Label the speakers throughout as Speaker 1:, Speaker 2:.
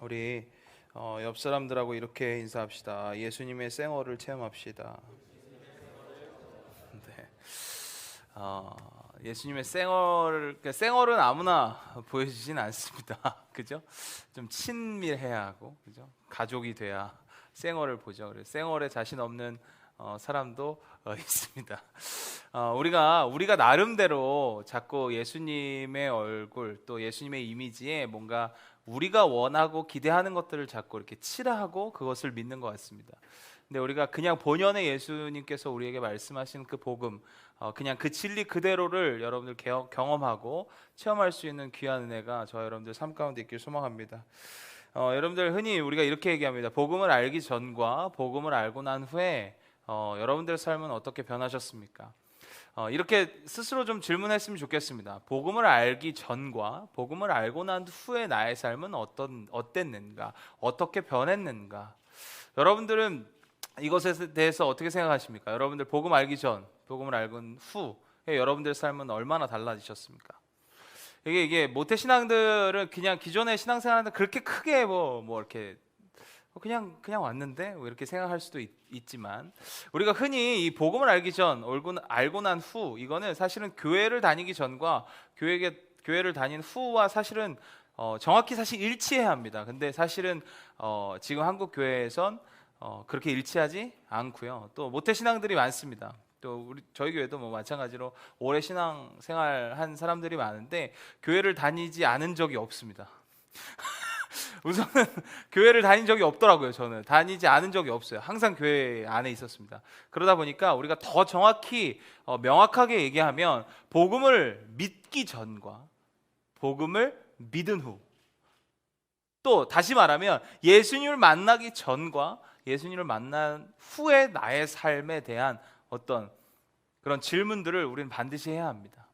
Speaker 1: 우리 옆 사람들하고 이렇게 인사합시다. 예수님의 생얼을 체험합시다. 네. 예수님의 생얼은 아무나 보여주진 않습니다. 그죠? 좀 친밀해야 하고, 그죠? 가족이 돼야 생얼을 보죠. 그래서 생얼에 자신 없는 사람도 있습니다. 우리가 나름대로 자꾸 예수님의 얼굴 또 예수님의 이미지에 뭔가 우리가 원하고 기대하는 것들을 자꾸 이렇게 칠하고 그것을 믿는 것 같습니다. 근데 우리가 그냥 본연의 예수님께서 우리에게 말씀하신 그 복음, 그냥 그 진리 그대로를 여러분들 경험하고 체험할 수 있는 귀한 은혜가 저와 여러분들 삶 가운데 있길 소망합니다. 여러분들 흔히 우리가 이렇게 얘기합니다. 복음을 알기 전과 복음을 알고 난 후에 여러분들의 삶은 어떻게 변하셨습니까? 이렇게 스스로 좀 질문했으면 좋겠습니다. 복음을 알기 전과 복음을 알고 난 후에 나의 삶은 어땠는가? 어떻게 변했는가? 여러분들은 이것에 대해서 어떻게 생각하십니까? 여러분들 복음 알기 전, 복음을 알고 후에 여러분들의 삶은 얼마나 달라지셨습니까? 이게 모태 신앙들은 그냥 기존의 신앙생활한테 그렇게 크게 뭐 이렇게 그냥 왔는데 뭐 이렇게 생각할 수도 있지만 우리가 흔히 이 복음을 알기 전, 알고 난 후, 이거는 사실은 교회를 다니기 전과 교회를 다닌 후와 사실은 정확히 사실 일치해야 합니다. 근데 사실은 지금 한국 교회에선 그렇게 일치하지 않고요. 또 모태 신앙들이 많습니다. 또 저희 교회도 뭐 마찬가지로 오래 신앙생활한 사람들이 많은데 교회를 다니지 않은 적이 없습니다. 우선은 교회를 다닌 적이 없더라고요. 저는 다니지 않은 적이 없어요. 항상 교회 안에 있었습니다. 그러다 보니까 우리가 더 정확히 명확하게 얘기하면 복음을 믿기 전과 복음을 믿은 후, 또 다시 말하면 예수님을 만나기 전과 예수님을 만난 후의 나의 삶에 대한 어떤 그런 질문들을 우리는 반드시 해야 합니다.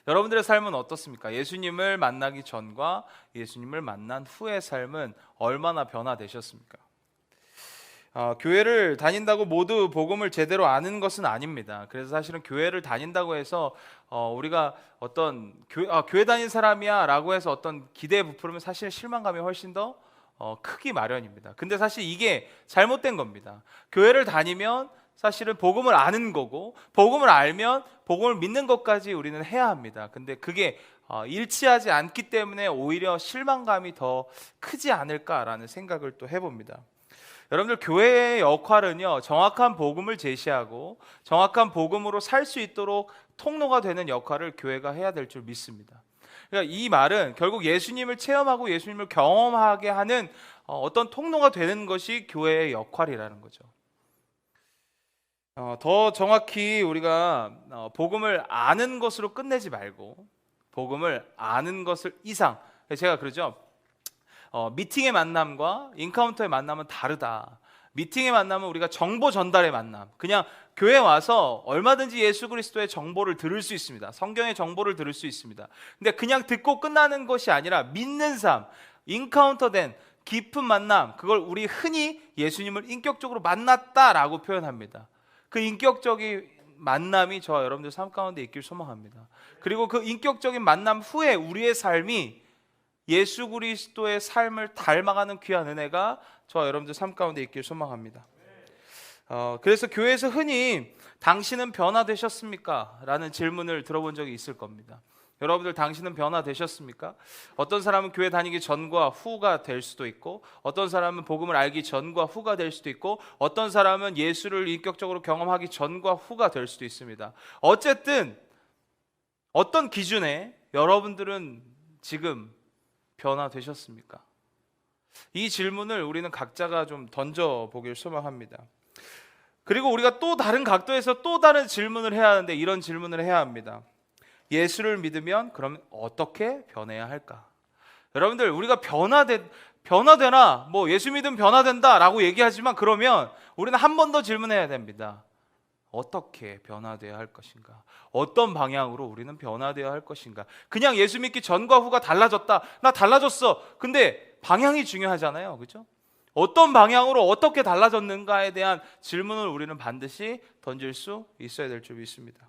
Speaker 1: 여러분들의 삶은 어떻습니까? 예수님을 만나기 전과 예수님을 만난 후의 삶은 얼마나 변화되셨습니까? 교회를 다닌다고 모두 복음을 제대로 아는 것은 아닙니다. 그래서 사실은 교회를 다닌다고 해서 우리가 어떤 교회 다닌 사람이야 라고 해서 어떤 기대에 부풀으면 사실 실망감이 훨씬 더 크기 마련입니다. 근데 사실 이게 잘못된 겁니다. 교회를 다니면 사실은 복음을 아는 거고 복음을 알면 복음을 믿는 것까지 우리는 해야 합니다. 근데 그게 일치하지 않기 때문에 오히려 실망감이 더 크지 않을까라는 생각을 또 해봅니다. 여러분들 교회의 역할은요, 정확한 복음을 제시하고 정확한 복음으로 살 수 있도록 통로가 되는 역할을 교회가 해야 될 줄 믿습니다. 그러니까 이 말은 결국 예수님을 체험하고 예수님을 경험하게 하는 어떤 통로가 되는 것이 교회의 역할이라는 거죠. 더 정확히 우리가 복음을 아는 것으로 끝내지 말고 복음을 아는 것을 이상, 제가 그러죠. 미팅의 만남과 인카운터의 만남은 다르다. 미팅의 만남은 우리가 정보 전달의 만남, 그냥 교회 와서 얼마든지 예수 그리스도의 정보를 들을 수 있습니다. 성경의 정보를 들을 수 있습니다. 근데 그냥 듣고 끝나는 것이 아니라 믿는 삶, 인카운터된 깊은 만남, 그걸 우리 흔히 예수님을 인격적으로 만났다라고 표현합니다. 그 인격적인 만남이 저와 여러분들 삶 가운데 있길 소망합니다. 그리고 그 인격적인 만남 후에 우리의 삶이 예수 그리스도의 삶을 닮아가는 귀한 은혜가 저와 여러분들 삶 가운데 있길 소망합니다. 그래서 교회에서 흔히 당신은 변화되셨습니까? 라는 질문을 들어본 적이 있을 겁니다. 여러분들 당신은 변화되셨습니까? 어떤 사람은 교회 다니기 전과 후가 될 수도 있고 어떤 사람은 복음을 알기 전과 후가 될 수도 있고 어떤 사람은 예수를 인격적으로 경험하기 전과 후가 될 수도 있습니다. 어쨌든 어떤 기준에 여러분들은 지금 변화되셨습니까? 이 질문을 우리는 각자가 좀 던져보길 소망합니다. 그리고 우리가 또 다른 각도에서 또 다른 질문을 해야 하는데 이런 질문을 해야 합니다. 예수를 믿으면 그럼 어떻게 변해야 할까? 여러분들 우리가 변화되나 뭐 예수 믿으면 변화된다라고 얘기하지만 그러면 우리는 한 번 더 질문해야 됩니다. 어떻게 변화되어야 할 것인가? 어떤 방향으로 우리는 변화되어야 할 것인가? 그냥 예수 믿기 전과 후가 달라졌다. 나 달라졌어. 근데 방향이 중요하잖아요. 그렇죠? 어떤 방향으로 어떻게 달라졌는가에 대한 질문을 우리는 반드시 던질 수 있어야 될 줄 믿습니다.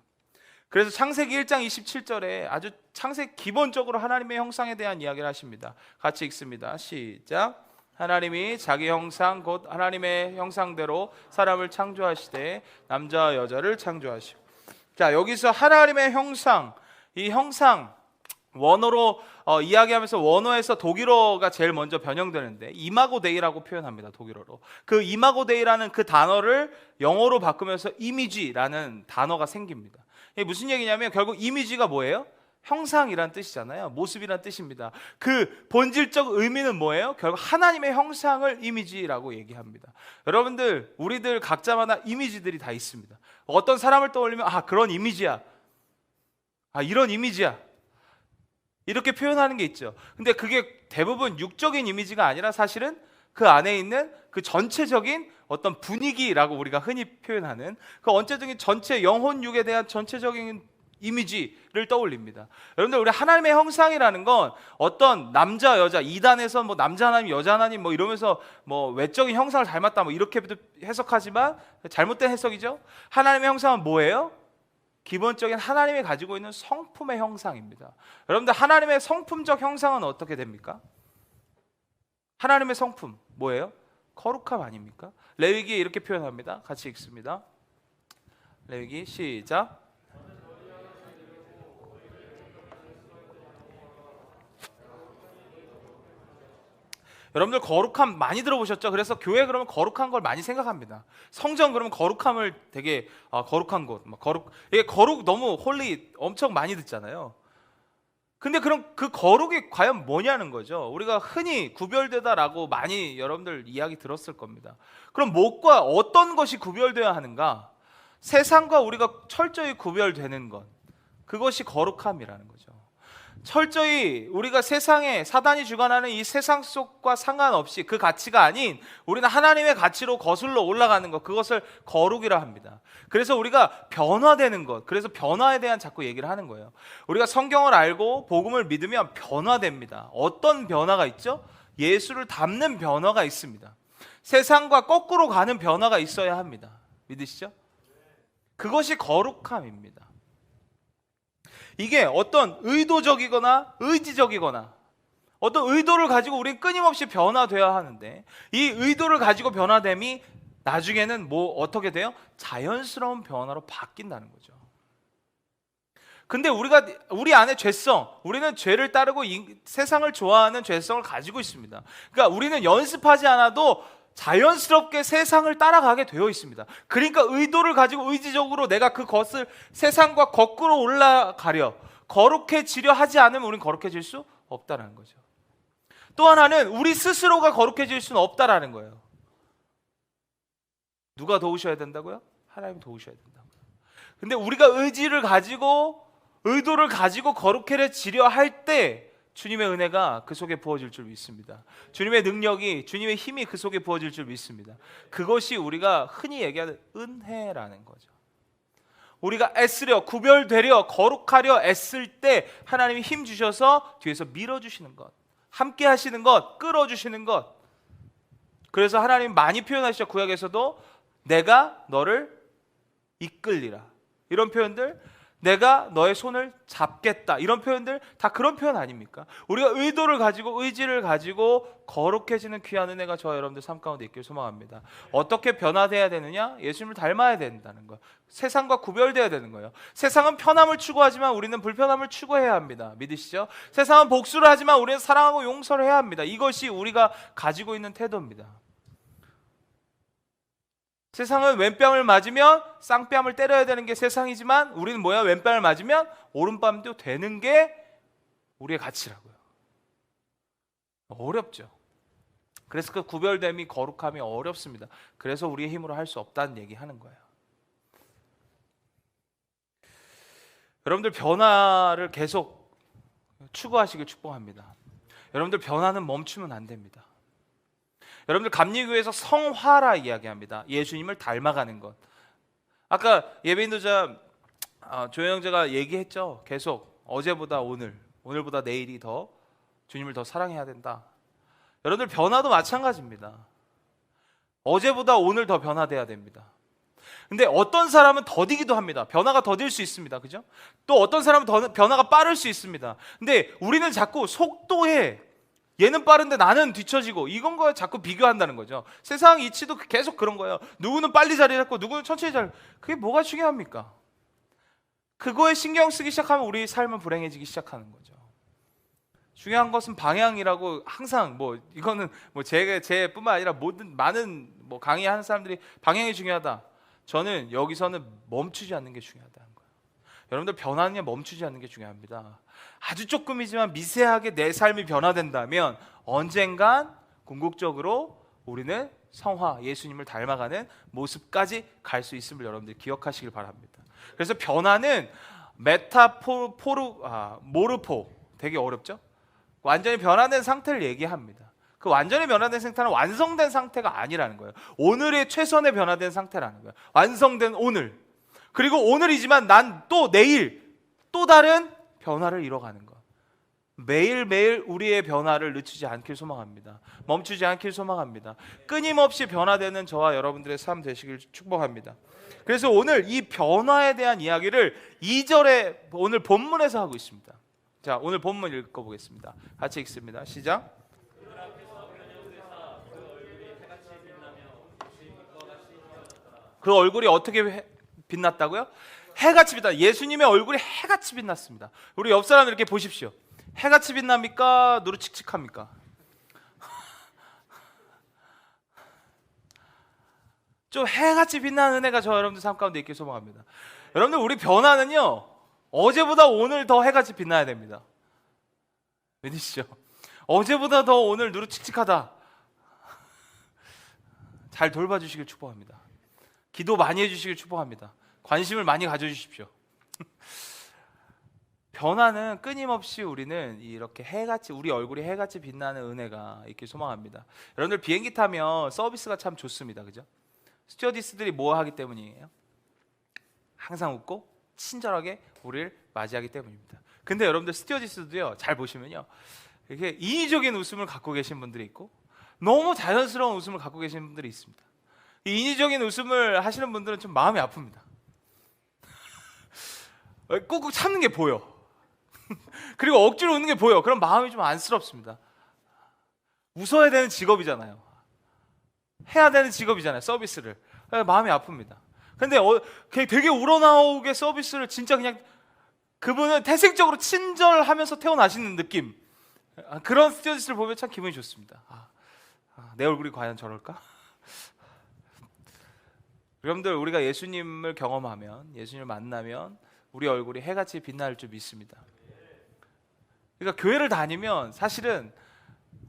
Speaker 1: 그래서 창세기 1장 27절에 아주 창세기 기본적으로 하나님의 형상에 대한 이야기를 하십니다. 같이 읽습니다. 시작. 하나님이 자기 형상 곧 하나님의 형상대로 사람을 창조하시되 남자와 여자를 창조하시고. 자, 여기서 하나님의 형상, 이 형상 원어로 이야기하면서 원어에서 독일어가 제일 먼저 변형되는데 이마고데이라고 표현합니다. 독일어로. 그 이마고데이라는 그 단어를 영어로 바꾸면서 이미지라는 단어가 생깁니다. 이게 무슨 얘기냐면 결국 이미지가 뭐예요? 형상이란 뜻이잖아요. 모습이란 뜻입니다. 그 본질적 의미는 뭐예요? 결국 하나님의 형상을 이미지라고 얘기합니다. 여러분들, 우리들 각자마다 이미지들이 다 있습니다. 어떤 사람을 떠올리면 아, 그런 이미지야. 아, 이런 이미지야. 이렇게 표현하는 게 있죠. 근데 그게 대부분 육적인 이미지가 아니라 사실은 그 안에 있는 그 전체적인 어떤 분위기라고 우리가 흔히 표현하는 그 전체적인 전체 영혼육에 대한 전체적인 이미지를 떠올립니다. 여러분들, 우리 하나님의 형상이라는 건 어떤 남자 여자 이단에서 뭐 남자 하나님 여자 하나님 뭐 이러면서 뭐 외적인 형상을 닮았다 뭐 이렇게도 해석하지만 잘못된 해석이죠. 하나님의 형상은 뭐예요? 기본적인 하나님이 가지고 있는 성품의 형상입니다. 여러분들, 하나님의 성품적 형상은 어떻게 됩니까? 하나님의 성품 뭐예요? 거룩함 아닙니까? 레위기에 이렇게 표현합니다. 같이 읽습니다. 레위기 시작. 여러분들 거룩함 많이 들어보셨죠? 그래서 교회 그러면 거룩한 걸 많이 생각합니다. 성전 그러면 거룩함을 되게 거룩한 곳, 이게 거룩 너무 홀리 엄청 많이 듣잖아요. 근데 그럼 그 거룩이 과연 뭐냐는 거죠. 우리가 흔히 구별되다라고 많이 여러분들 이야기 들었을 겁니다. 그럼 무엇과 어떤 것이 구별되어야 하는가? 세상과 우리가 철저히 구별되는 것, 그것이 거룩함이라는 거죠. 철저히 우리가 세상에 사단이 주관하는 이 세상 속과 상관없이 그 가치가 아닌 우리는 하나님의 가치로 거슬러 올라가는 것, 그것을 거룩이라 합니다. 그래서 우리가 변화되는 것, 그래서 변화에 대한 자꾸 얘기를 하는 거예요. 우리가 성경을 알고 복음을 믿으면 변화됩니다. 어떤 변화가 있죠? 예수를 닮는 변화가 있습니다. 세상과 거꾸로 가는 변화가 있어야 합니다. 믿으시죠? 그것이 거룩함입니다. 이게 어떤 의도적이거나 의지적이거나 어떤 의도를 가지고 우리는 끊임없이 변화되어야 하는데, 이 의도를 가지고 변화됨이 나중에는 어떻게 돼요? 자연스러운 변화로 바뀐다는 거죠. 근데 우리 안에 죄성, 우리는 죄를 따르고 세상을 좋아하는 죄성을 가지고 있습니다. 그러니까 우리는 연습하지 않아도 자연스럽게 세상을 따라가게 되어 있습니다. 그러니까 의도를 가지고 의지적으로 내가 그것을 세상과 거꾸로 올라가려, 거룩해지려 하지 않으면 우리는 거룩해질 수 없다는 거죠. 또 하나는 우리 스스로가 거룩해질 수는 없다라는 거예요. 누가 도우셔야 된다고요? 하나님 도우셔야 된다고요. 근데 우리가 의지를 가지고 의도를 가지고 거룩해지려 할 때 주님의 은혜가 그 속에 부어질 줄 믿습니다. 주님의 능력이, 주님의 힘이 그 속에 부어질 줄 믿습니다. 그것이 우리가 흔히 얘기하는 은혜라는 거죠. 우리가 애쓰려, 구별되려, 거룩하려 애쓸 때 하나님이 힘 주셔서 뒤에서 밀어주시는 것, 함께 하시는 것, 끌어주시는 것. 그래서 하나님 많이 표현하시죠. 구약에서도 내가 너를 이끌리라, 이런 표현들, 내가 너의 손을 잡겠다, 이런 표현들 다 그런 표현 아닙니까? 우리가 의도를 가지고 의지를 가지고 거룩해지는 귀한 은혜가 저와 여러분들 삶 가운데 있길 소망합니다. 어떻게 변화돼야 되느냐? 예수님을 닮아야 된다는 거, 세상과 구별돼야 되는 거예요. 세상은 편함을 추구하지만 우리는 불편함을 추구해야 합니다. 믿으시죠? 세상은 복수를 하지만 우리는 사랑하고 용서를 해야 합니다. 이것이 우리가 가지고 있는 태도입니다. 세상은 왼뺨을 맞으면 쌍뺨을 때려야 되는 게 세상이지만 우리는 뭐야? 왼뺨을 맞으면 오른뺨도 되는 게 우리의 가치라고요. 어렵죠. 그래서 그 구별됨이, 거룩함이 어렵습니다. 그래서 우리의 힘으로 할 수 없다는 얘기 하는 거예요. 여러분들 변화를 계속 추구하시길 축복합니다. 여러분들 변화는 멈추면 안 됩니다. 여러분들 감리교회에서 성화라 이야기합니다. 예수님을 닮아가는 것. 아까 예배 인도자 조영재가 얘기했죠. 계속 어제보다 오늘보다 내일이 더 주님을 더 사랑해야 된다. 여러분들 변화도 마찬가지입니다. 어제보다 오늘 더 변화돼야 됩니다. 근데 어떤 사람은 더디기도 합니다. 변화가 더딜 수 있습니다. 그죠? 또 어떤 사람은 변화가 빠를 수 있습니다. 근데 우리는 자꾸 속도에 얘는 빠른데 나는 뒤처지고 이건 거에 자꾸 비교한다는 거죠. 세상 이치도 계속 그런 거예요. 누구는 빨리 자리 잡고 누구는 천천히 자리. 그게 뭐가 중요합니까? 그거에 신경 쓰기 시작하면 우리 삶은 불행해지기 시작하는 거죠. 중요한 것은 방향이라고 항상 이거는 제뿐만 아니라 모든 많은 강의하는 사람들이 방향이 중요하다. 저는 여기서는 멈추지 않는 게 중요하다는 거예요. 여러분들 변화는 멈추지 않는 게 중요합니다. 아주 조금이지만 미세하게 내 삶이 변화된다면 언젠간 궁극적으로 우리는 성화, 예수님을 닮아가는 모습까지 갈 수 있음을 여러분들 기억하시길 바랍니다. 그래서 변화는 모르포, 되게 어렵죠? 완전히 변화된 상태를 얘기합니다. 그 완전히 변화된 상태는 완성된 상태가 아니라는 거예요. 오늘의 최선의 변화된 상태라는 거예요. 완성된 오늘. 그리고 오늘이지만 난 또 내일 또 다른 변화를 이뤄가는 것. 매일매일 우리의 변화를 늦추지 않길 소망합니다. 멈추지 않길 소망합니다. 끊임없이 변화되는 저와 여러분들의 삶 되시길 축복합니다. 그래서 오늘 이 변화에 대한 이야기를 2절에 오늘 본문에서 하고 있습니다. 자, 오늘 본문 읽어보겠습니다. 같이 읽습니다. 시작. 그 얼굴이 어떻게 빛났다고요? 해같이 빛나. 예수님의 얼굴이 해같이 빛났습니다. 우리 옆 사람 이렇게 보십시오. 해같이 빛납니까? 누르칙칙합니까? 좀 해같이 빛나는 은혜가 저 여러분들 삶 가운데 있길 소망합니다. 여러분들 우리 변화는요, 어제보다 오늘 더 해같이 빛나야 됩니다. 믿으시죠? 어제보다 더 오늘 누르칙칙하다. 잘 돌봐주시길 축복합니다. 기도 많이 해주시길 축복합니다. 관심을 많이 가져주십시오. 변화는 끊임없이 우리는 이렇게 해같이, 우리 얼굴이 해같이 빛나는 은혜가 있길 소망합니다. 여러분들 비행기 타면 서비스가 참 좋습니다. 그죠? 스튜어디스들이 뭐 하기 때문이에요? 항상 웃고 친절하게 우리를 맞이하기 때문입니다. 근데 여러분들 스튜어디스도요, 잘 보시면요, 이렇게 인위적인 웃음을 갖고 계신 분들이 있고 너무 자연스러운 웃음을 갖고 계신 분들이 있습니다. 이 인위적인 웃음을 하시는 분들은 좀 마음이 아픕니다. 꾹꾹 참는 게 보여. 그리고 억지로 웃는 게 보여. 그럼 마음이 좀 안쓰럽습니다. 웃어야 되는 직업이잖아요. 해야 되는 직업이잖아요. 서비스를. 마음이 아픕니다. 근데 되게 우러나오게 서비스를 진짜 그냥 그분은 태생적으로 친절하면서 태어나시는 느낌. 그런 스튜어디스를 보면 참 기분이 좋습니다. 내 얼굴이 과연 저럴까? 여러분들 우리가 예수님을 경험하면, 예수님을 만나면 우리 얼굴이 해같이 빛날 줄 믿습니다. 그러니까 교회를 다니면 사실은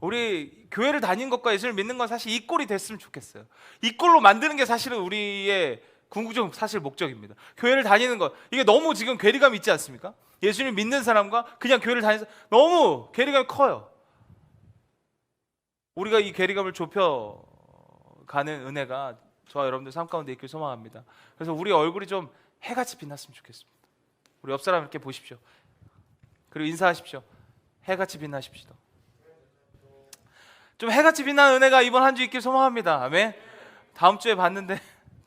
Speaker 1: 우리 교회를 다닌 것과 예수를 믿는 건 사실 이 꼴이 됐으면 좋겠어요. 이 꼴로 만드는 게 사실은 우리의 궁극적 사실 목적입니다. 교회를 다니는 것, 이게 너무 지금 괴리감이 있지 않습니까? 예수님 믿는 사람과 그냥 교회를 다니는 사람 너무 괴리감이 커요. 우리가 이 괴리감을 좁혀가는 은혜가 저와 여러분들 삶 가운데 있길 소망합니다. 그래서 우리 얼굴이 좀 해같이 빛났으면 좋겠습니다. 우리 옆 사람 이렇게 보십시오. 그리고 인사하십시오. 해같이 빛나십시오. 좀 해같이 빛나는 은혜가 이번 한 주 있길 소망합니다. 아멘. 다음 주에 봤는데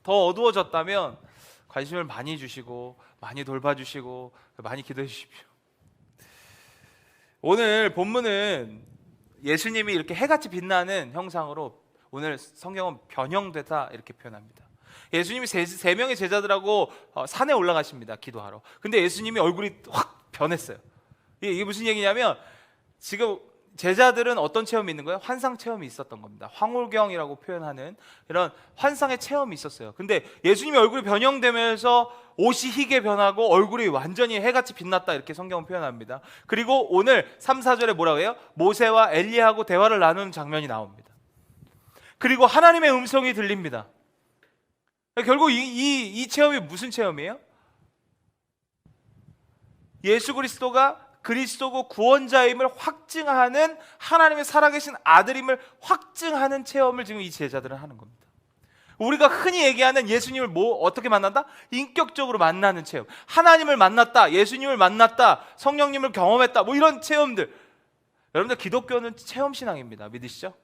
Speaker 1: 더 어두워졌다면 관심을 많이 주시고 많이 돌봐주시고 많이 기도해 주십시오. 오늘 본문은 예수님이 이렇게 해같이 빛나는 형상으로 오늘 성경은 변형되다 이렇게 표현합니다. 예수님이 세 명의 제자들하고 산에 올라가십니다. 기도하러. 근데 예수님이 얼굴이 확 변했어요. 이게 무슨 얘기냐면 지금 제자들은 어떤 체험이 있는 거예요? 환상 체험이 있었던 겁니다. 황홀경이라고 표현하는 이런 환상의 체험이 있었어요. 근데 예수님의 얼굴이 변형되면서 옷이 희게 변하고 얼굴이 완전히 해같이 빛났다 이렇게 성경은 표현합니다. 그리고 오늘 3, 4절에 뭐라고 해요? 모세와 엘리야하고 대화를 나누는 장면이 나옵니다. 그리고 하나님의 음성이 들립니다. 결국 이 체험이 무슨 체험이에요? 예수 그리스도가 그리스도고 구원자임을 확증하는, 하나님의 살아계신 아들임을 확증하는 체험을 지금 이 제자들은 하는 겁니다. 우리가 흔히 얘기하는 예수님을 어떻게 만난다? 인격적으로 만나는 체험. 하나님을 만났다, 예수님을 만났다, 성령님을 경험했다, 이런 체험들. 여러분들 기독교는 체험신앙입니다. 믿으시죠?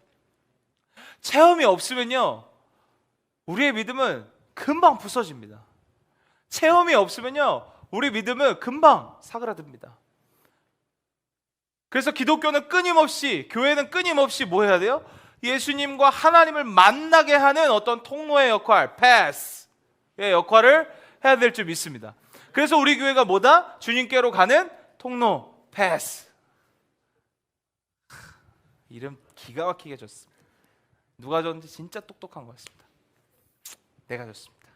Speaker 1: 체험이 없으면요, 우리의 믿음은 금방 부서집니다. 체험이 없으면요, 우리 믿음은 금방 사그라듭니다. 그래서 기독교는 끊임없이, 교회는 끊임없이 뭐 해야 돼요? 예수님과 하나님을 만나게 하는 어떤 통로의 역할, 패스의 역할을 해야 될 줄 믿습니다. 그래서 우리 교회가 뭐다? 주님께로 가는 통로, 패스. 이름 기가 막히게 줬습니다. 누가 줬는지 진짜 똑똑한 거였습니다. 내가 줬습니다.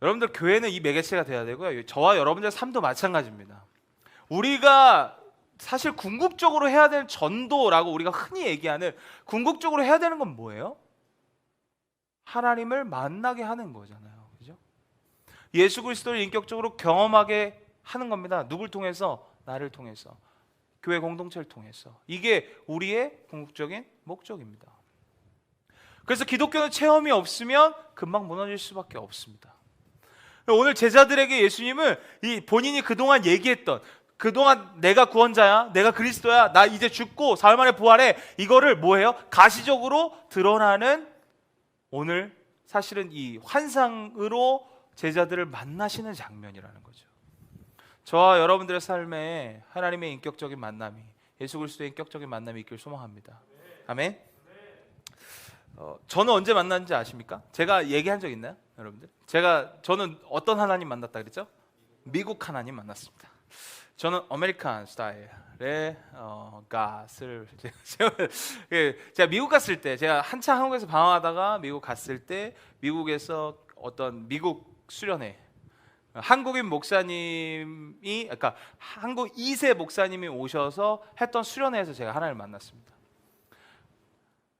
Speaker 1: 여러분들, 교회는 이 매개체가 돼야 되고요, 저와 여러분들의 삶도 마찬가지입니다. 우리가 사실 궁극적으로 해야 되는 전도라고 우리가 흔히 얘기하는, 궁극적으로 해야 되는 건 뭐예요? 하나님을 만나게 하는 거잖아요. 그죠? 예수 그리스도를 인격적으로 경험하게 하는 겁니다. 누굴 통해서? 나를 통해서, 교회 공동체를 통해서. 이게 우리의 궁극적인 목적입니다. 그래서 기독교는 체험이 없으면 금방 무너질 수밖에 없습니다. 오늘 제자들에게 예수님은 이 본인이 그동안 얘기했던, 그동안 내가 구원자야, 내가 그리스도야, 나 이제 죽고 사흘 만에 부활해, 이거를 뭐예요? 가시적으로 드러나는, 오늘 사실은 이 환상으로 제자들을 만나시는 장면이라는 거죠. 저와 여러분들의 삶에 하나님의 인격적인 만남이, 예수 그리스도의 인격적인 만남이 있길 소망합니다. 아멘. 저는 언제 만났는지 아십니까? 제가 얘기한 적 있나요, 여러분들? 저는 어떤 하나님 만났다 그랬죠? 미국 하나님 만났습니다. 저는 아메리칸 스타일의 갓을 제가 미국 갔을 때, 제가 한참 한국에서 방황하다가 미국 갔을 때, 미국에서 어떤 미국 수련회, 한국인 목사님이, 그러니까 한국 2세 목사님이 오셔서 했던 수련회에서 제가 하나님을 만났습니다.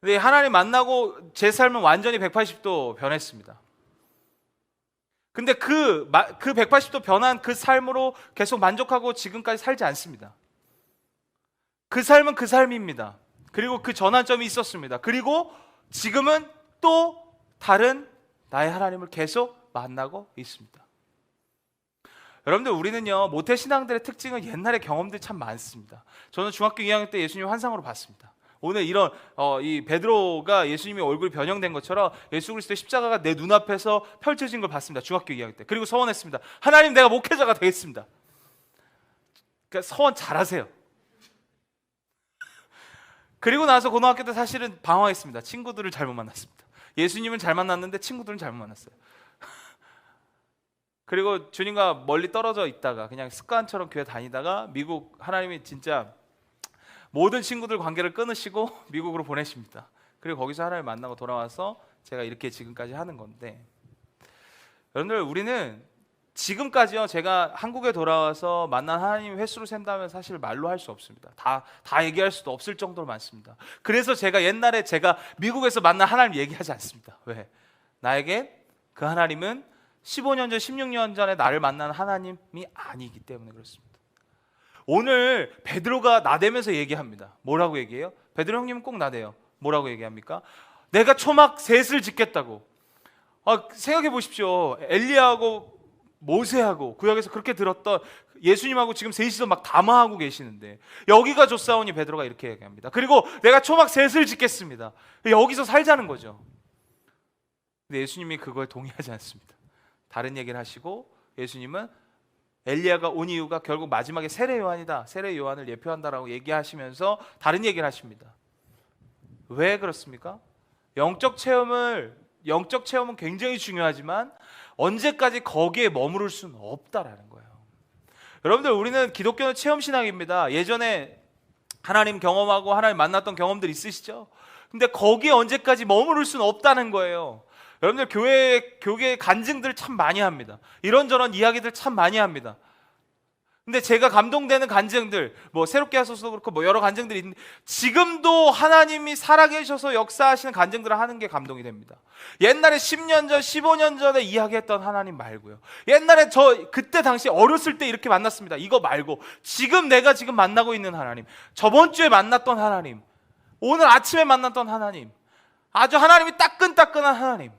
Speaker 1: 근데 하나님 만나고 제 삶은 완전히 180도 변했습니다. 근데 그 180도 변한 그 삶으로 계속 만족하고 지금까지 살지 않습니다. 그 삶은 그 삶입니다. 그리고 그 전환점이 있었습니다. 그리고 지금은 또 다른 나의 하나님을 계속 만나고 있습니다. 여러분들, 우리는요, 모태신앙들의 특징은 옛날의 경험들이 참 많습니다. 저는 중학교 2학년 때 예수님 환상으로 봤습니다. 오늘 이런 이 베드로가 예수님의 얼굴이 변형된 것처럼 예수 그리스도의 십자가가 내 눈앞에서 펼쳐진 걸 봤습니다. 중학교 2학년 때. 그리고 서원했습니다. 하나님, 내가 목회자가 되겠습니다. 그러니까 서원 잘하세요. 그리고 나서 고등학교 때 사실은 방황했습니다. 친구들을 잘못 만났습니다. 예수님은 잘 만났는데 친구들은 잘못 만났어요. 그리고 주님과 멀리 떨어져 있다가 그냥 습관처럼 교회 다니다가 미국, 하나님이 진짜 모든 친구들 관계를 끊으시고 미국으로 보내십니다. 그리고 거기서 하나님을 만나고 돌아와서 제가 이렇게 지금까지 하는 건데, 여러분들, 우리는 지금까지요, 제가 한국에 돌아와서 만난 하나님 횟수로 센다면 사실 말로 할 수 없습니다. 다 얘기할 수도 없을 정도로 많습니다. 그래서 제가 옛날에 제가 미국에서 만난 하나님 얘기하지 않습니다. 왜? 나에게 그 하나님은 15년 전, 16년 전에 나를 만난 하나님이 아니기 때문에 그렇습니다. 오늘 베드로가 나대면서 얘기합니다. 뭐라고 얘기해요? 베드로 형님은 꼭 나대요. 뭐라고 얘기합니까? 내가 초막 셋을 짓겠다고. 생각해 보십시오. 엘리야하고 모세하고 구약에서 그렇게 들었던 예수님하고 지금 셋이서 막 담화하고 계시는데, 여기가 좋사오니 베드로가 이렇게 얘기합니다. 그리고 내가 초막 셋을 짓겠습니다. 여기서 살자는 거죠. 근데 예수님이 그걸 동의하지 않습니다. 다른 얘기를 하시고, 예수님은 엘리야가 온 이유가 결국 마지막에 세례 요한이다, 세례 요한을 예표한다라고 얘기하시면서 다른 얘기를 하십니다. 왜 그렇습니까? 영적 체험은 굉장히 중요하지만 언제까지 거기에 머무를 수는 없다라는 거예요. 여러분들, 우리는 기독교는 체험 신앙입니다. 예전에 하나님 경험하고 하나님 만났던 경험들 있으시죠? 근데 거기에 언제까지 머무를 수는 없다는 거예요. 여러분들, 교회 간증들 참 많이 합니다. 이런저런 이야기들 참 많이 합니다. 근데 제가 감동되는 간증들, 뭐 새롭게 하소서도 그렇고 뭐 여러 간증들이 있는데, 지금도 하나님이 살아계셔서 역사하시는 간증들을 하는 게 감동이 됩니다. 옛날에 10년 전, 15년 전에 이야기했던 하나님 말고요, 옛날에 그때 당시 어렸을 때 이렇게 만났습니다, 이거 말고 지금 내가 지금 만나고 있는 하나님, 저번 주에 만났던 하나님, 오늘 아침에 만났던 하나님, 아주 하나님이 따끈따끈한 하나님,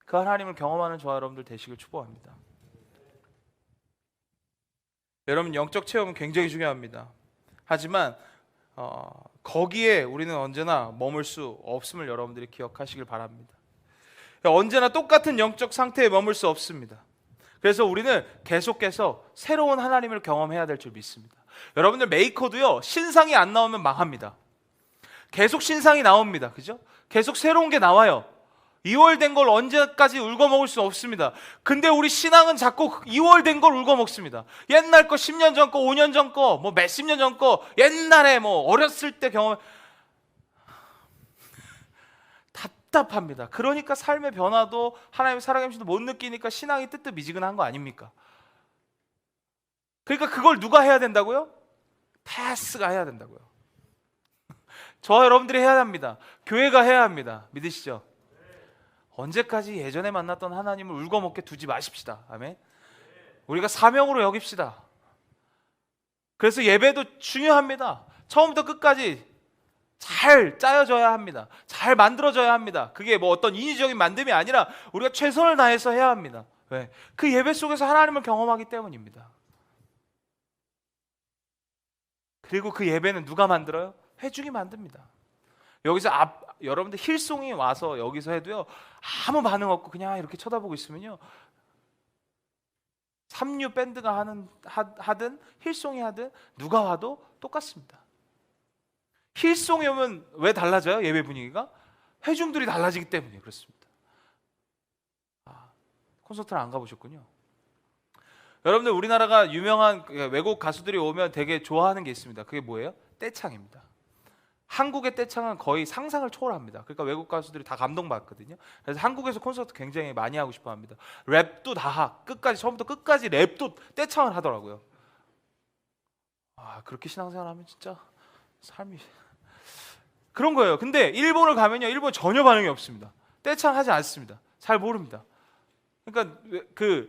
Speaker 1: 그 하나님을 경험하는 저와 여러분들 되시길 축복합니다. 여러분, 영적 체험은 굉장히 중요합니다. 하지만 거기에 우리는 언제나 머물 수 없음을 여러분들이 기억하시길 바랍니다. 언제나 똑같은 영적 상태에 머물 수 없습니다. 그래서 우리는 계속해서 새로운 하나님을 경험해야 될 줄 믿습니다. 여러분들 메이커도요, 신상이 안 나오면 망합니다. 계속 신상이 나옵니다. 그죠? 계속 새로운 게 나와요. 이월된 걸 언제까지 울거먹을 수 없습니다. 근데 우리 신앙은 자꾸 이월된 걸 울거먹습니다. 옛날 거, 10년 전 거, 5년 전 거, 뭐 몇십 년 전 거, 옛날에 뭐 어렸을 때 경험, 답답합니다. 그러니까 삶의 변화도 하나님의 살아계심도 못 느끼니까 신앙이 뜨뜻미지근한 거 아닙니까? 그러니까 그걸 누가 해야 된다고요? 패스가 해야 된다고요. 저와 여러분들이 해야 합니다. 교회가 해야 합니다. 믿으시죠? 언제까지 예전에 만났던 하나님을 울거먹게 두지 마십시다. 아멘. 우리가 사명으로 여깁시다. 그래서 예배도 중요합니다. 처음부터 끝까지 잘 짜여져야 합니다. 잘 만들어져야 합니다. 그게 뭐 어떤 인위적인 만듦이 아니라 우리가 최선을 다해서 해야 합니다. 왜? 그 예배 속에서 하나님을 경험하기 때문입니다. 그리고 그 예배는 누가 만들어요? 회중이 만듭니다. 여기서 여러분들 힐송이 와서 여기서 해도요, 아무 반응 없고 그냥 이렇게 쳐다보고 있으면요, 삼류 밴드가 하든 힐송이 하든 누가 와도 똑같습니다. 힐송이 오면 왜 달라져요? 예배 분위기가? 회중들이 달라지기 때문에 그렇습니다. 콘서트를 안 가보셨군요. 여러분들, 우리나라가 유명한 외국 가수들이 오면 되게 좋아하는 게 있습니다. 그게 뭐예요? 떼창입니다. 한국의 떼창은 거의 상상을 초월합니다. 그러니까 외국 가수들이 다 감동받거든요. 그래서 한국에서 콘서트 굉장히 많이 하고 싶어 합니다. 랩도 다 끝까지, 처음부터 끝까지 랩도 떼창을 하더라고요. 그렇게 신앙생활하면 진짜 삶이 그런 거예요. 근데 일본을 가면요, 일본 전혀 반응이 없습니다. 떼창 하지 않습니다. 잘 모릅니다. 그러니까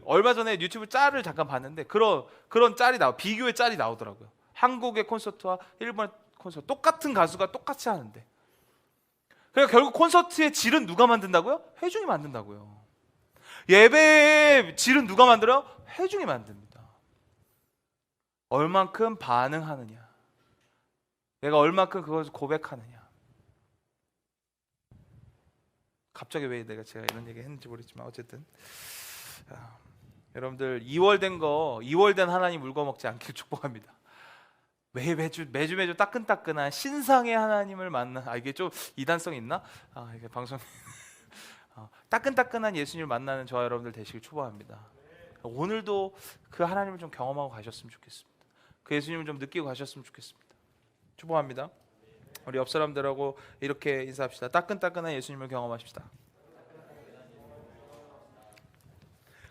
Speaker 1: 얼마 전에 유튜브 짤을 잠깐 봤는데 그런 짤이 비교의 짤이 나오더라고요. 한국의 콘서트와 일본의 콘서트, 똑같은 가수가 똑같이 하는데. 그러니까 결국 콘서트의 질은 누가 만든다고요? 회중이 만든다고요. 예배의 질은 누가 만들어요? 회중이 만듭니다. 얼만큼 반응하느냐, 내가 얼만큼 그것을 고백하느냐. 갑자기 왜 제가 이런 얘기 했는지 모르겠지만 어쨌든 여러분들, 이월된 하나님 울거먹지 않길 축복합니다. 매주 따끈따끈한 신상의 하나님을 만나. 이게 좀 이단성 있나? 이게 방송 따끈따끈한 예수님을 만나는 저와 여러분들 되시길 축복합니다. 오늘도 그 하나님을 좀 경험하고 가셨으면 좋겠습니다. 그 예수님을 좀 느끼고 가셨으면 좋겠습니다. 축복합니다. 우리 옆 사람들하고 이렇게 인사합시다. 따끈따끈한 예수님을 경험하십시다.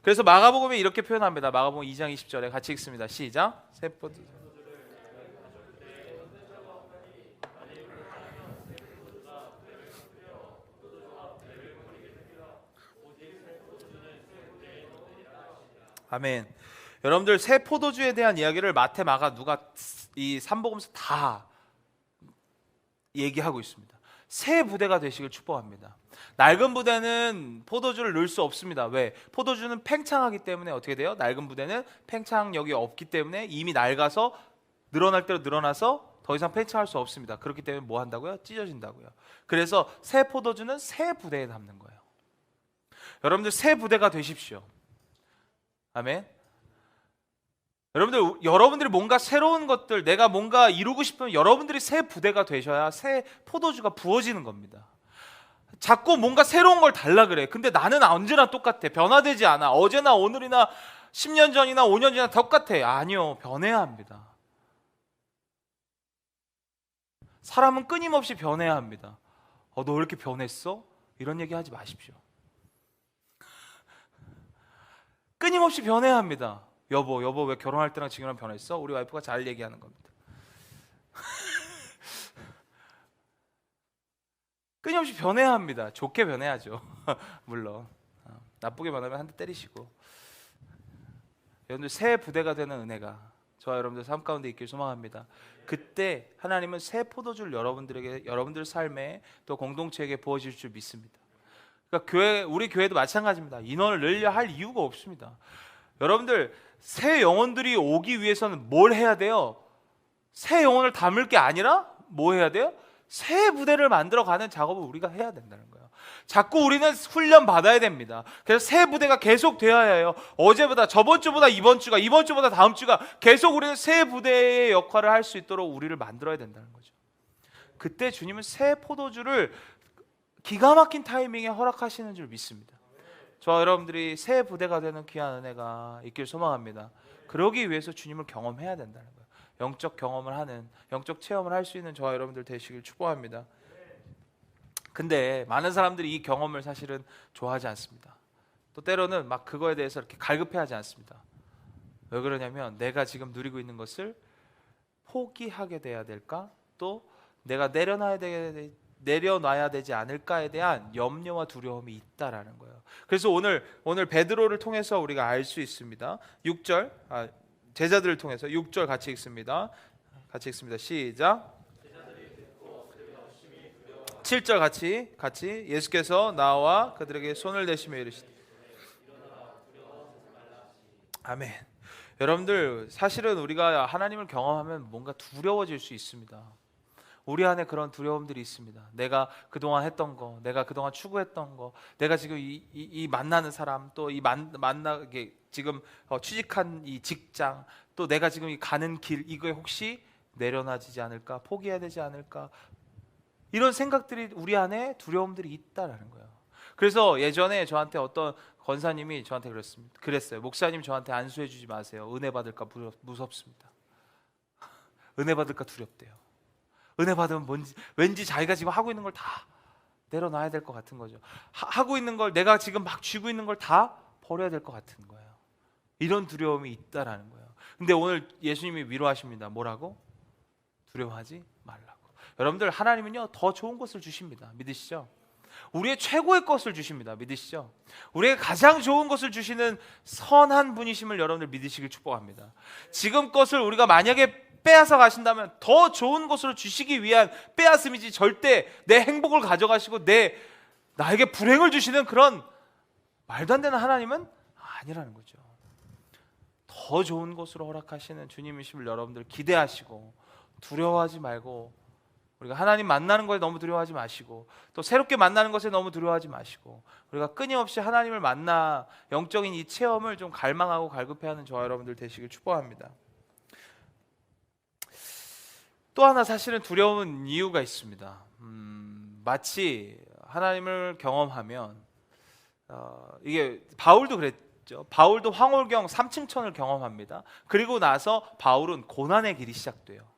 Speaker 1: 그래서 마가복음에 이렇게 표현합니다. 마가복음 2장 20절에 같이 읽습니다. 시작. 아멘. 여러분들, 새 포도주에 대한 이야기를 마태, 마가, 누가 이 3복음서 다 얘기하고 있습니다. 새 부대가 되시길 축복합니다. 낡은 부대는 포도주를 넣을 수 없습니다. 왜? 포도주는 팽창하기 때문에 어떻게 돼요? 낡은 부대는 팽창력이 없기 때문에 이미 낡아서 늘어날 대로 늘어나서 더 이상 팽창할 수 없습니다. 그렇기 때문에 뭐 한다고요? 찢어진다고요. 그래서 새 포도주는 새 부대에 담는 거예요. 여러분들, 새 부대가 되십시오. 아멘. 여러분들이 뭔가 새로운 것들, 내가 뭔가 이루고 싶으면 여러분들이 새 부대가 되셔야 새 포도주가 부어지는 겁니다. 자꾸 뭔가 새로운 걸 달라 그래. 근데 나는 언제나 똑같아. 변화되지 않아. 어제나 오늘이나 10년 전이나 5년 전이나 똑같아. 아니요, 변해야 합니다. 사람은 끊임없이 변해야 합니다. 너 왜 이렇게 변했어? 이런 얘기 하지 마십시오. 끊임없이 변해야 합니다. 여보 왜 결혼할 때랑 지금이랑 변했어? 우리 와이프가 잘 얘기하는 겁니다. 끊임없이 변해야 합니다. 좋게 변해야죠. 물론 나쁘게 변하면 한 대 때리시고. 여러분들, 새 부대가 되는 은혜가 저와 여러분들 삶 가운데 있길 소망합니다. 그때 하나님은 새 포도주를 여러분들에게, 여러분들 삶에, 또 공동체에게 부어질 줄 믿습니다. 그러니까 우리 교회도 마찬가지입니다. 인원을 늘려 할 이유가 없습니다. 여러분들, 새 영혼들이 오기 위해서는 뭘 해야 돼요? 새 영혼을 담을 게 아니라 뭐 해야 돼요? 새 부대를 만들어가는 작업을 우리가 해야 된다는 거예요. 자꾸 우리는 훈련 받아야 됩니다. 그래서 새 부대가 계속 되어야 해요. 어제보다, 저번 주보다 이번 주가, 이번 주보다 다음 주가 계속 우리는 새 부대의 역할을 할 수 있도록 우리를 만들어야 된다는 거죠. 그때 주님은 새 포도주를 기가 막힌 타이밍에 허락하시는 줄 믿습니다. 저와 여러분들이 새 부대가 되는 귀한 은혜가 있길 소망합니다. 그러기 위해서 주님을 경험해야 된다는 거예요. 영적 경험을 하는, 영적 체험을 할 수 있는 저와 여러분들 되시길 축복합니다. 근데 많은 사람들이 이 경험을 사실은 좋아하지 않습니다. 또 때로는 막 그거에 대해서 이렇게 갈급해하지 않습니다. 왜 그러냐면 내가 지금 누리고 있는 것을 포기하게 돼야 될까? 또 내가 내려놔야 되지 않을까에 대한 염려와 두려움이 있다라는 거예요. 그래서 오늘 베드로를 통해서 우리가 알 수 있습니다. 6절, 제자들을 통해서 6절 같이 읽습니다. 같이 읽습니다. 시작. 7절 같이 예수께서 나와 그들에게 손을 대시며 이르시되 아멘. 여러분들 사실은 우리가 하나님을 경험하면 뭔가 두려워질 수 있습니다. 우리 안에 그런 두려움들이 있습니다. 내가 그동안 했던 거, 내가 그동안 추구했던 거, 내가 지금 이 만나는 사람, 또 이 만나게 지금 취직한 이 직장, 또 내가 지금 이 가는 길, 이거에 혹시 내려놔지지 않을까, 포기해야 되지 않을까, 이런 생각들이 우리 안에 두려움들이 있다라는 거예요. 그래서 예전에 저한테 어떤 권사님이 저한테 그랬어요. 목사님 저한테 안수해 주지 마세요. 은혜 받을까 무섭습니다. 은혜 받을까 두렵대요. 은혜 받으면 왠지 자기가 지금 하고 있는 걸 다 내려놔야 될 것 같은 거죠. 하고 있는 걸, 내가 지금 막 쥐고 있는 걸 다 버려야 될 것 같은 거예요. 이런 두려움이 있다라는 거예요. 근데 오늘 예수님이 위로하십니다. 뭐라고? 두려워하지 말라고. 여러분들, 하나님은요 더 좋은 것을 주십니다. 믿으시죠? 우리의 최고의 것을 주십니다. 믿으시죠? 우리의 가장 좋은 것을 주시는 선한 분이심을 여러분들 믿으시길 축복합니다. 지금 것을 우리가 만약에 빼앗아 가신다면 더 좋은 것으로 주시기 위한 빼앗음이지, 절대 내 행복을 가져가시고 나에게 불행을 주시는 그런 말도 안 되는 하나님은 아니라는 거죠. 더 좋은 것으로 허락하시는 주님이심을 여러분들 기대하시고, 두려워하지 말고, 우리가 하나님 만나는 것에 너무 두려워하지 마시고, 또 새롭게 만나는 것에 너무 두려워하지 마시고, 우리가 끊임없이 하나님을 만나 영적인 이 체험을 좀 갈망하고 갈급해하는 저와 여러분들 되시길 축복합니다. 또 하나 사실은 두려운 이유가 있습니다. 마치 하나님을 경험하면 이게 바울도 그랬죠. 바울도 황홀경 3층천을 경험합니다. 그리고 나서 바울은 고난의 길이 시작돼요.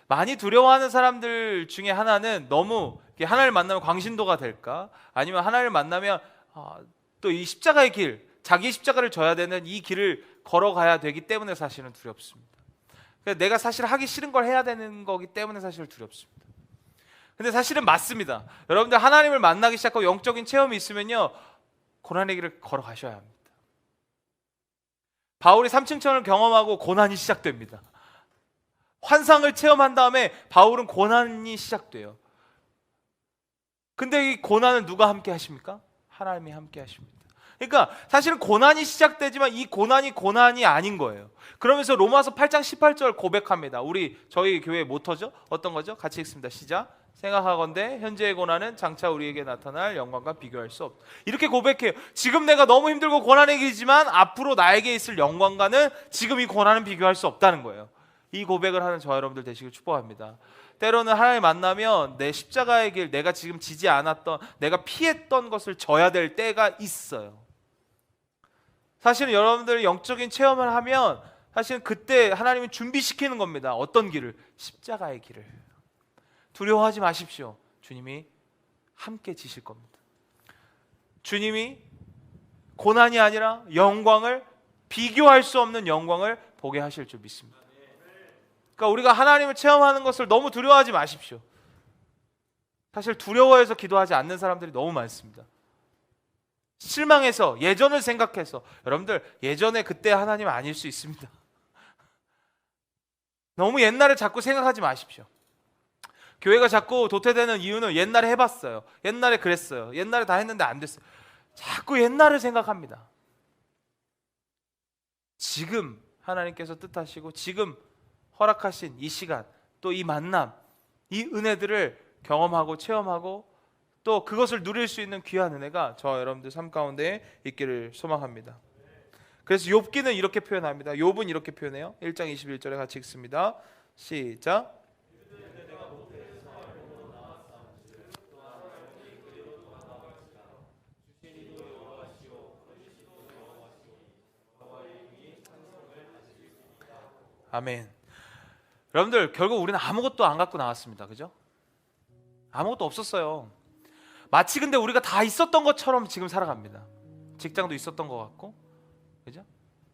Speaker 1: 많이 두려워하는 사람들 중에 하나는 너무 하나님을 만나면 광신도가 될까? 아니면 하나님을 만나면 또 이 십자가의 길, 자기 십자가를 져야 되는 이 길을 걸어가야 되기 때문에 사실은 두렵습니다. 내가 사실 하기 싫은 걸 해야 되는 거기 때문에 사실 두렵습니다. 근데 사실은 맞습니다. 여러분들 하나님을 만나기 시작하고 영적인 체험이 있으면요 고난의 길을 걸어가셔야 합니다. 바울이 3층천을 경험하고 고난이 시작됩니다. 환상을 체험한 다음에 바울은 고난이 시작돼요. 근데 이 고난은 누가 함께 하십니까? 하나님이 함께 하십니다. 그러니까 사실은 고난이 시작되지만 이 고난이 아닌 거예요. 그러면서 로마서 8장 18절 고백합니다. 저희 교회의 모토죠? 어떤 거죠? 같이 읽습니다. 시작. 생각하건대 현재의 고난은 장차 우리에게 나타날 영광과 비교할 수 없다. 이렇게 고백해요. 지금 내가 너무 힘들고 고난의 길이지만 앞으로 나에게 있을 영광과는 지금 이 고난은 비교할 수 없다는 거예요. 이 고백을 하는 저와 여러분들 되시길 축복합니다. 때로는 하나님 만나면 내 십자가의 길, 내가 지금 지지 않았던, 내가 피했던 것을 져야 될 때가 있어요. 사실은 여러분들 영적인 체험을 하면 사실은 그때 하나님은 준비시키는 겁니다. 어떤 길을? 십자가의 길을. 두려워하지 마십시오. 주님이 함께 지실 겁니다. 주님이 고난이 아니라 영광을, 비교할 수 없는 영광을 보게 하실 줄 믿습니다. 그러니까 우리가 하나님을 체험하는 것을 너무 두려워하지 마십시오. 사실 두려워해서 기도하지 않는 사람들이 너무 많습니다. 실망해서, 예전을 생각해서. 여러분들 예전에 그때 하나님 아닐 수 있습니다. 너무 옛날을 자꾸 생각하지 마십시오. 교회가 자꾸 도태되는 이유는 옛날에 해봤어요, 옛날에 그랬어요, 옛날에 다 했는데 안 됐어요. 자꾸 옛날을 생각합니다. 지금 하나님께서 뜻하시고 지금 허락하신 이 시간, 또 이 만남, 이 은혜들을 경험하고 체험하고 또 그것을 누릴 수 있는 귀한 은혜가 저와 여러분들 삶 가운데 있기를 소망합니다. 그래서 욥기는 이렇게 표현합니다. 욥은 이렇게 표현해요. 1장 21절에 같이 읽습니다. 시작. 아멘. 여러분들 결국 우리는 아무것도 안 갖고 나왔습니다. 그죠? 아무것도 없었어요. 마치 근데 우리가 다 있었던 것처럼 지금 살아갑니다. 직장도 있었던 것 같고, 그죠?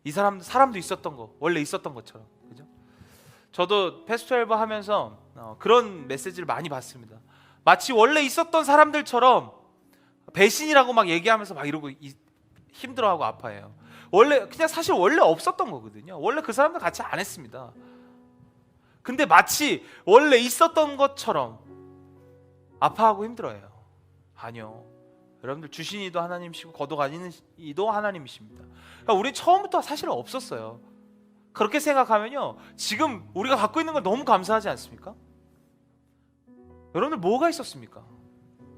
Speaker 1: 이 사람도 있었던 거, 원래 있었던 것처럼, 그죠? 저도 패스트 앨범 하면서 그런 메시지를 많이 받습니다. 마치 원래 있었던 사람들처럼 배신이라고 막 얘기하면서 막 이러고 힘들어하고 아파해요. 원래 그냥 사실 원래 없었던 거거든요. 원래 그 사람들 같이 안 했습니다. 근데 마치 원래 있었던 것처럼 아파하고 힘들어해요. 아니요. 여러분들 주신 이도 하나님이시고 거둬가시는 이도 하나님이십니다. 그러니까 우리 처음부터 사실 없었어요. 그렇게 생각하면요, 지금 우리가 갖고 있는 걸 너무 감사하지 않습니까? 여러분들 뭐가 있었습니까?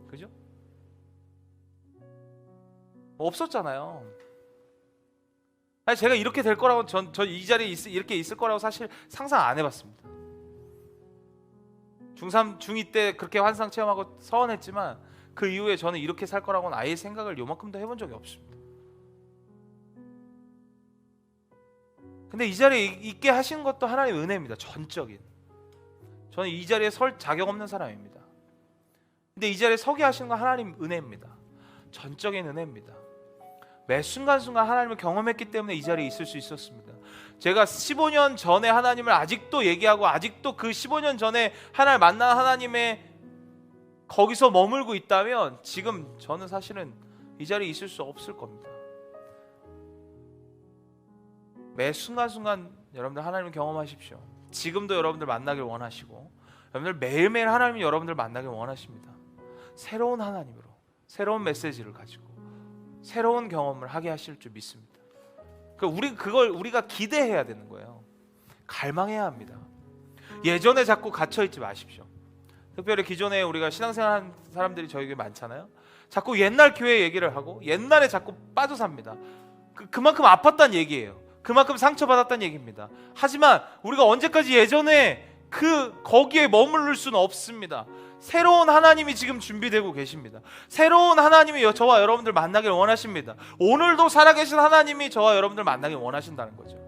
Speaker 1: 그죠? 없었잖아요. 아니, 제가 이렇게 될 거라고 전 이 자리에 이렇게 있을 거라고 사실 상상 안 해봤습니다. 중3, 중2 때 그렇게 환상 체험하고 서원했지만 그 이후에 저는 이렇게 살 거라고는 아예 생각을 요만큼도 해본 적이 없습니다. 근데 이 자리에 있게 하시는 것도 하나님의 은혜입니다. 전적인. 저는 이 자리에 설 자격 없는 사람입니다. 근데 이 자리에 서게 하시는 건 하나님 은혜입니다. 전적인 은혜입니다. 매 순간순간 하나님을 경험했기 때문에 이 자리에 있을 수 있었습니다. 제가 15년 전에 하나님을 아직도 얘기하고 아직도 그 15년 전에 하나님을 만난 하나님의 거기서 머물고 있다면 지금 저는 사실은 이 자리에 있을 수 없을 겁니다. 매 순간순간 여러분들 하나님을 경험하십시오. 지금도 여러분들 만나길 원하시고 여러분들 매일매일 하나님이 여러분들 만나길 원하십니다. 새로운 하나님으로 새로운 메시지를 가지고 새로운 경험을 하게 하실 줄 믿습니다. 그걸 우리가 기대해야 되는 거예요. 갈망해야 합니다. 예전에 자꾸 갇혀있지 마십시오. 특별히 기존에 우리가 신앙생활한 사람들이 저에게 많잖아요. 자꾸 옛날 교회 얘기를 하고 옛날에 자꾸 빠져 삽니다. 그만큼 아팠단 얘기예요. 그만큼 상처받았단 얘기입니다. 하지만 우리가 언제까지 예전에 거기에 머무를 수는 없습니다. 새로운 하나님이 지금 준비되고 계십니다. 새로운 하나님이 저와 여러분들 만나길 원하십니다. 오늘도 살아계신 하나님이 저와 여러분들 만나길 원하신다는 거죠.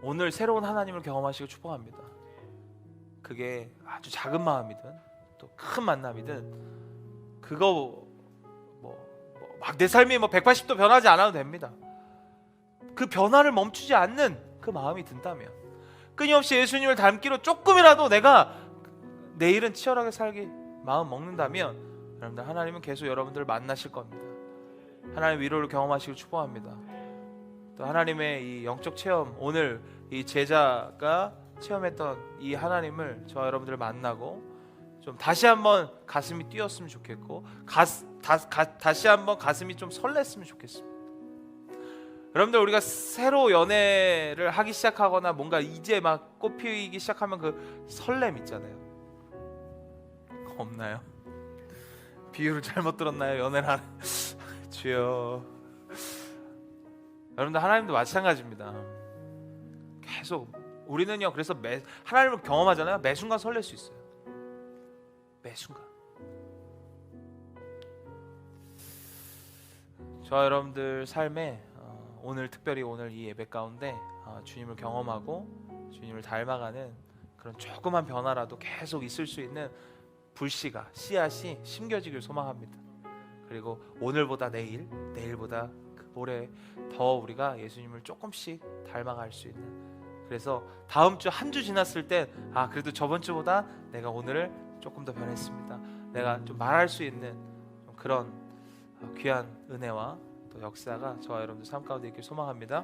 Speaker 1: 오늘 새로운 하나님을 경험하시고 축복합니다. 그게 아주 작은 마음이든 또 큰 만남이든 그거 막 내 삶이 180도 변하지 않아도 됩니다. 그 변화를 멈추지 않는 그 마음이 든다면, 끊임없이 예수님을 닮기로 조금이라도 내가 내일은 치열하게 살기 마음 먹는다면 여러분들 하나님은 계속 여러분들을 만나실 겁니다. 하나님의 위로를 경험하시고 축복합니다. 또 하나님의 이 영적 체험, 오늘 이 제자가 체험했던 이 하나님을 저와 여러분들 만나고 좀 다시 한번 가슴이 뛰었으면 좋겠고 다시 한번 가슴이 좀 설렜으면 좋겠습니다. 여러분들 우리가 새로 연애를 하기 시작하거나 뭔가 이제 막 꽃피기 시작하면 그 설렘 있잖아요. 없나요? 비유를 잘못 들었나요? 연애를 하는 주여. 여러분들 하나님도 마찬가지입니다. 계속 우리는요, 그래서 하나님을 경험하잖아요. 매 순간 설렐 수 있어요. 매 순간. 저와 여러분들 삶에 오늘 특별히 오늘 이 예배 가운데 주님을 경험하고 주님을 닮아가는 그런 조그만 변화라도 계속 있을 수 있는 불씨가, 씨앗이 심겨지길 소망합니다. 그리고 오늘보다 내일, 내일보다 모레 더 우리가 예수님을 조금씩 닮아갈 수 있는, 그래서 다음 주 한 주 지났을 땐 그래도 저번 주보다 내가 오늘을 조금 더 변했습니다. 내가 좀 말할 수 있는 그런 귀한 은혜와 또 역사가 저와 여러분들 삶 가운데 있길 소망합니다.